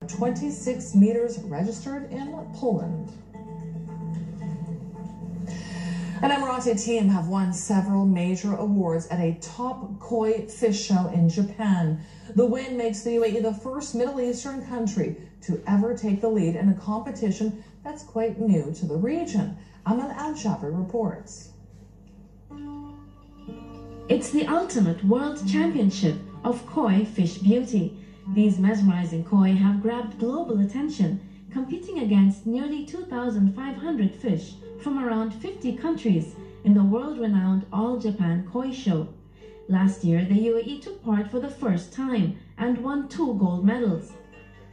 26 meters registered in Poland. An Emirati team have won several major awards at a top koi fish show in Japan. The win makes the UAE the first Middle Eastern country to ever take the lead in a competition that's quite new to the region. Amal Al-Jabri reports. It's the ultimate world championship of koi fish beauty. These mesmerizing koi have grabbed global attention, competing against nearly 2,500 fish from around 50 countries in the world-renowned All Japan Koi Show. Last year, the UAE took part for the first time and won 2 gold medals.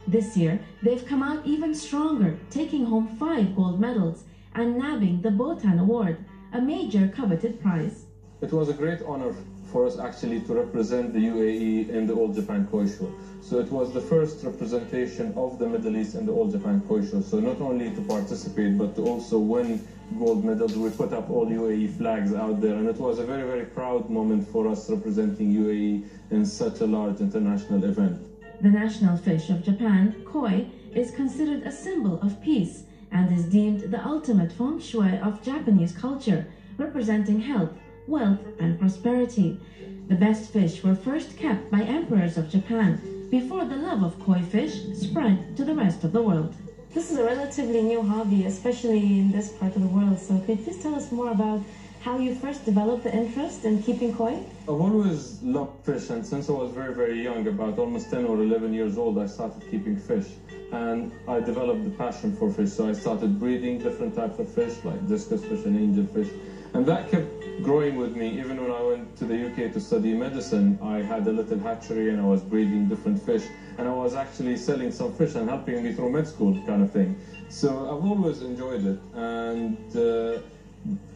This year, they've come out even stronger, taking home 5 gold medals and nabbing the Botan Award, a major coveted prize. It was a great honor for us actually to represent the UAE in the All Japan Koi Show. So it was the first representation of the Middle East in the All Japan Koi Show. So not only to participate, but to also win gold medals. We put up all UAE flags out there, and it was a very, very proud moment for us representing UAE in such a large international event. The national fish of Japan, koi, is considered a symbol of peace and is deemed the ultimate feng shui of Japanese culture, representing health, wealth, and prosperity. The best fish were first kept by emperors of Japan before the love of koi fish spread to the rest of the world. This is a relatively new hobby, especially in this part of the world. So could you please tell us more about how you first developed the interest in keeping koi? I've always loved fish, and since I was very, very young, about almost 10 or 11 years old, I started keeping fish. And I developed the passion for fish, so I started breeding different types of fish, like discus fish and angelfish. And that kept growing with me. Even when I went to the UK to study medicine, I had a little hatchery and I was breeding different fish. And I was actually selling some fish and helping me through med school kind of thing. So I've always enjoyed it. And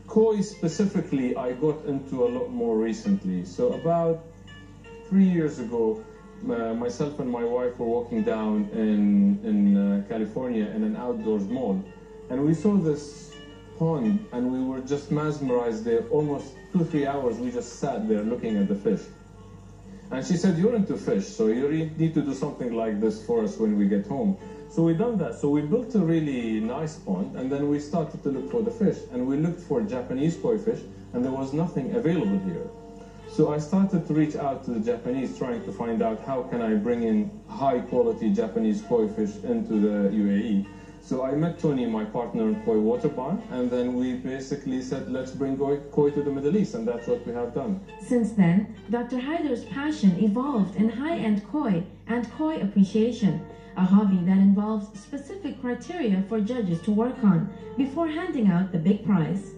koi specifically, I got into a lot more recently. So about 3 years ago, myself and my wife were walking down in California in an outdoors mall. And we saw this pond, and we were just mesmerized there. Almost 2-3 hours we just sat there looking at the fish. And she said, "You're into fish, so you need to do something like this for us when we get home." So we done that. So we built a really nice pond, and then we started to look for the fish, and we looked for Japanese koi fish, and there was nothing available here. So I started to reach out to the Japanese, trying to find out how can I bring in high quality Japanese koi fish into the UAE. So I met Tony, my partner in Koi Water Barn, and then we basically said, let's bring koi to the Middle East, and that's what we have done. Since then, Dr. Haidar's passion evolved in high-end koi and koi appreciation, a hobby that involves specific criteria for judges to work on before handing out the big prize.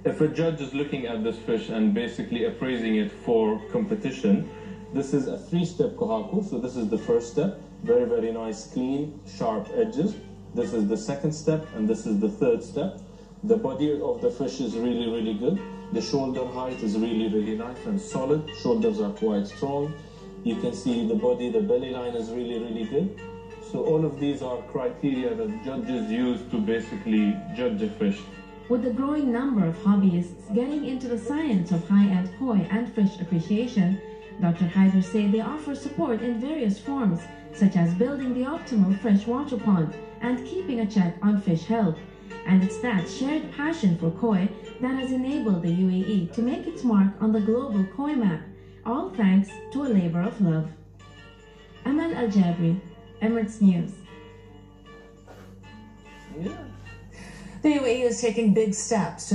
If a judge is looking at this fish and basically appraising it for competition, this is a 3-step kohaku. So this is the first step, very, very nice, clean, sharp edges. This is the second step, and this is the third step. The body of the fish is really, really good. The shoulder height is really, really nice and solid. Shoulders are quite strong. You can see the body, the belly line is really, really good. So all of these are criteria that judges use to basically judge a fish. With the growing number of hobbyists getting into the science of high-end koi and fish appreciation, Dr. Haidar says they offer support in various forms, such as building the optimal freshwater pond and keeping a check on fish health. And it's that shared passion for koi that has enabled the UAE to make its mark on the global koi map, all thanks to a labor of love. Amal Al-Jabri, Emirates News. The UAE is taking big steps to